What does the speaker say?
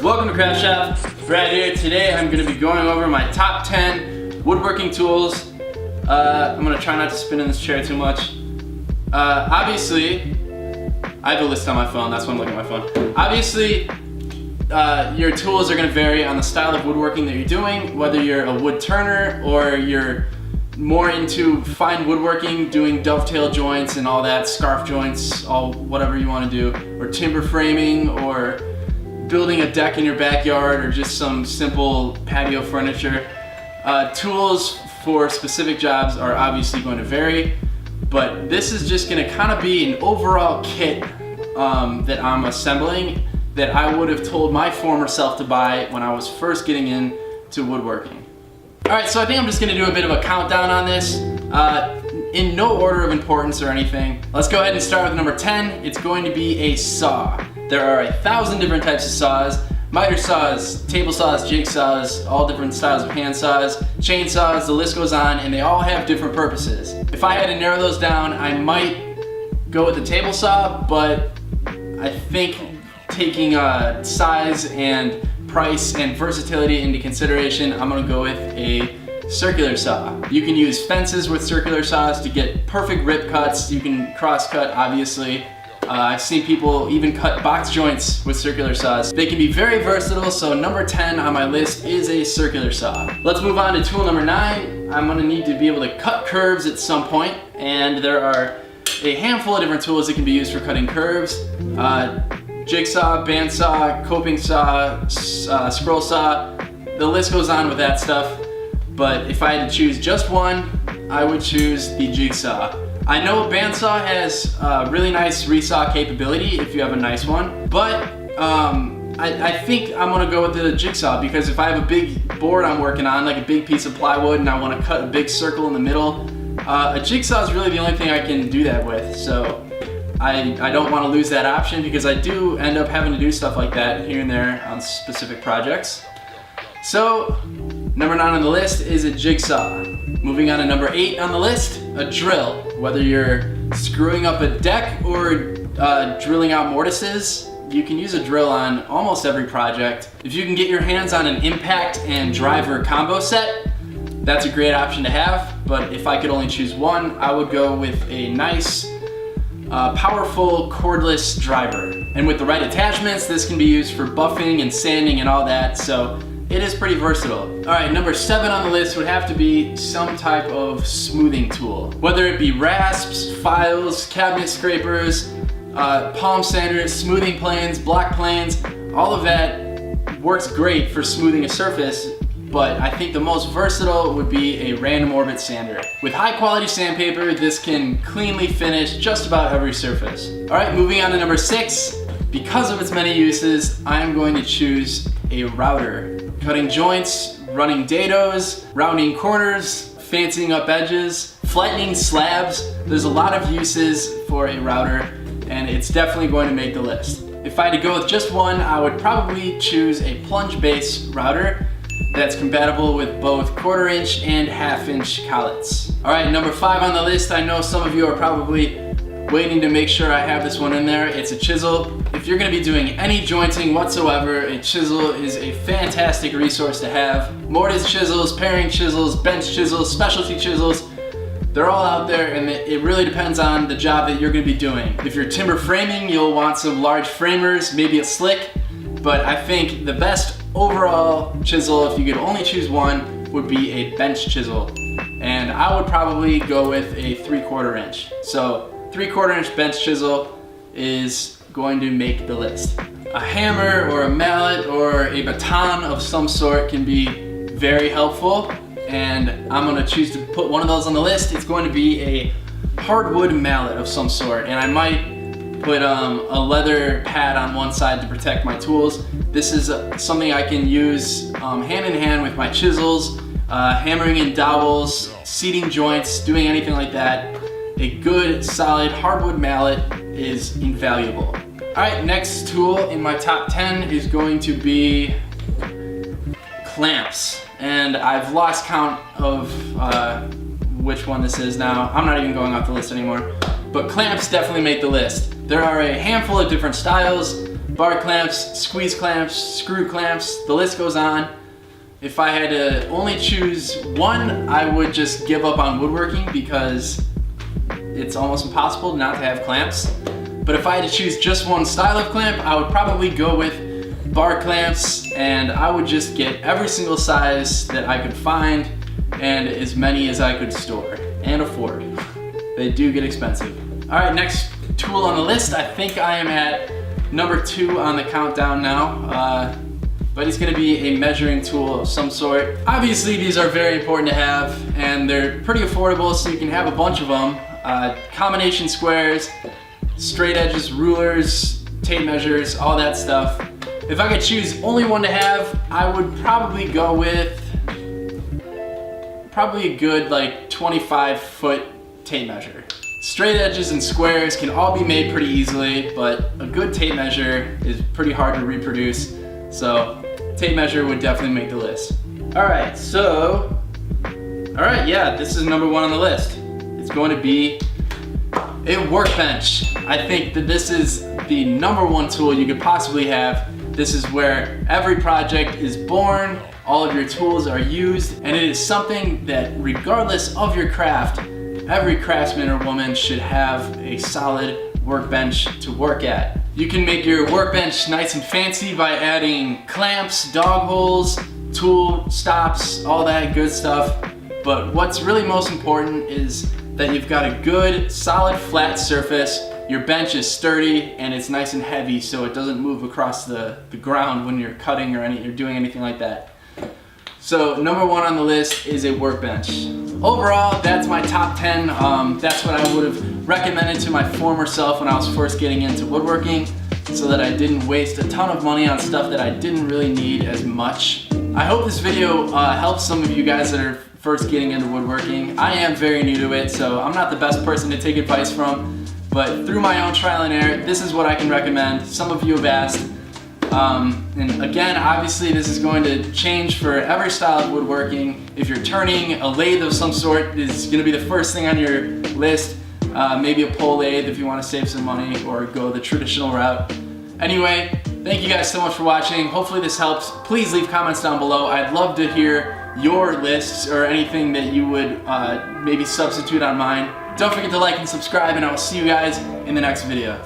Welcome to Craft Shop. Brad here. Today I'm going to be going over my top 10 woodworking tools. I'm going to try not to spin in this chair too much. Obviously, I have a list on my phone, that's why I'm looking at my phone. Obviously, your tools are going to vary on the style of woodworking that you're doing, whether you're a wood turner or you're more into fine woodworking, doing dovetail joints and all that, scarf joints, all whatever you want to do, or timber framing, or building a deck in your backyard, or just some simple patio furniture. Tools for specific jobs are obviously going to vary, but this is just going to kind of be an overall kit that I'm assembling that I would have told my former self to buy when I was first getting into woodworking. Alright, so I think I'm just going to do a bit of a countdown on this, in no order of importance or anything. Let's go ahead and start with number 10. It's going to be a saw. There are 1,000 different types of saws. Miter saws, table saws, jigsaws, all different styles of hand saws, chainsaws, the list goes on, and they all have different purposes. If I had to narrow those down, I might go with the table saw, but I think taking size and price and versatility into consideration, I'm gonna go with a circular saw. You can use fences with circular saws to get perfect rip cuts. You can cross cut, obviously. I've seen people even cut box joints with circular saws. They can be very versatile, so number 10 on my list is a circular saw. Let's move on to tool number 9. I'm gonna need to be able to cut curves at some point, and there are a handful of different tools that can be used for cutting curves. Jigsaw, bandsaw, coping saw, scroll saw, the list goes on with that stuff. But if I had to choose just one, I would choose the jigsaw. I know bandsaw has really nice resaw capability if you have a nice one, but I think I'm gonna go with the jigsaw, because if I have a big board I'm working on, like a big piece of plywood, and I wanna cut a big circle in the middle, a jigsaw is really the only thing I can do that with. So I don't want to lose that option, because I do end up having to do stuff like that here and there on specific projects. So number 9 on the list is a jigsaw. Moving on to number 8 on the list, a drill. Whether you're screwing up a deck or drilling out mortises, you can use a drill on almost every project. If you can get your hands on an impact and driver combo set, that's a great option to have. But if I could only choose one, I would go with a nice powerful cordless driver. And with the right attachments, this can be used for buffing and sanding and all that, so it is pretty versatile. Alright, number 7 on the list would have to be some type of smoothing tool. Whether it be rasps, files, cabinet scrapers, palm sanders, smoothing planes, block planes, all of that works great for smoothing a surface. But I think the most versatile would be a random orbit sander. With high quality sandpaper, this can cleanly finish just about every surface. All right, moving on to number 6. Because of its many uses, I'm going to choose a router. Cutting joints, running dados, rounding corners, fancying up edges, flattening slabs. There's a lot of uses for a router, and it's definitely going to make the list. If I had to go with just one, I would probably choose a plunge base router that's compatible with both 1/4 inch and 1/2 inch collets. Alright, number 5 on the list, I know some of you are probably waiting to make sure I have this one in there. It's a chisel. If you're going to be doing any jointing whatsoever, a chisel is a fantastic resource to have. Mortise chisels, paring chisels, bench chisels, specialty chisels, they're all out there, and it really depends on the job that you're going to be doing. If you're timber framing, you'll want some large framers, maybe a slick, but I think the best overall chisel, if you could only choose one, would be a bench chisel. And I would probably go with a 3/4 inch. So 3/4 inch bench chisel is going to make the list. A hammer or a mallet or a baton of some sort can be very helpful, and I'm gonna choose to put one of those on the list. It's going to be a hardwood mallet of some sort, and I might put a leather pad on one side to protect my tools. This is something I can use hand in hand with my chisels, hammering in dowels, seating joints, doing anything like that. A good, solid hardwood mallet is invaluable. Alright, next tool in my top 10 is going to be clamps. And I've lost count of which one this is now. I'm not even going off the list anymore. But clamps definitely make the list. There are a handful of different styles. bar clamps, squeeze clamps, screw clamps, the list goes on. If I had to only choose one, I would just give up on woodworking because it's almost impossible not to have clamps. But if I had to choose just one style of clamp, I would probably go with bar clamps, and I would just get every single size that I could find and as many as I could store and afford. They do get expensive. All right, next tool on the list. I think I am at number 2 on the countdown now. But it's gonna be a measuring tool of some sort. Obviously, these are very important to have, and they're pretty affordable, so you can have a bunch of them. Combination squares, straight edges, rulers, tape measures, all that stuff. If I could choose only one to have, I would probably go with a good like 25-foot tape measure. Straight edges and squares can all be made pretty easily, but a good tape measure is pretty hard to reproduce. So tape measure would definitely make the list. All right, yeah, this is number 1 on the list. It's going to be a workbench. I think that this is the number 1 tool you could possibly have. This is where every project is born, all of your tools are used, and it is something that regardless of your craft, every craftsman or woman should have a solid workbench to work at. You can make your workbench nice and fancy by adding clamps, dog holes, tool stops, all that good stuff. But what's really most important is that you've got a good, solid, flat surface. Your bench is sturdy and it's nice and heavy so it doesn't move across the ground when you're cutting or doing anything like that. So number 1 on the list is a workbench. Overall, that's my top 10. That's what I would have recommended to my former self when I was first getting into woodworking, so that I didn't waste a ton of money on stuff that I didn't really need as much. I hope this video helps some of you guys that are first getting into woodworking. I am very new to it, so I'm not the best person to take advice from, but through my own trial and error, this is what I can recommend. Some of you have asked. And again, obviously this is going to change for every style of woodworking. If you're turning, a lathe of some sort is going to be the first thing on your list. Maybe a pole lathe if you want to save some money or go the traditional route. Anyway, thank you guys so much for watching. Hopefully this helps. Please leave comments down below. I'd love to hear your lists or anything that you would maybe substitute on mine. Don't forget to like and subscribe, and I will see you guys in the next video.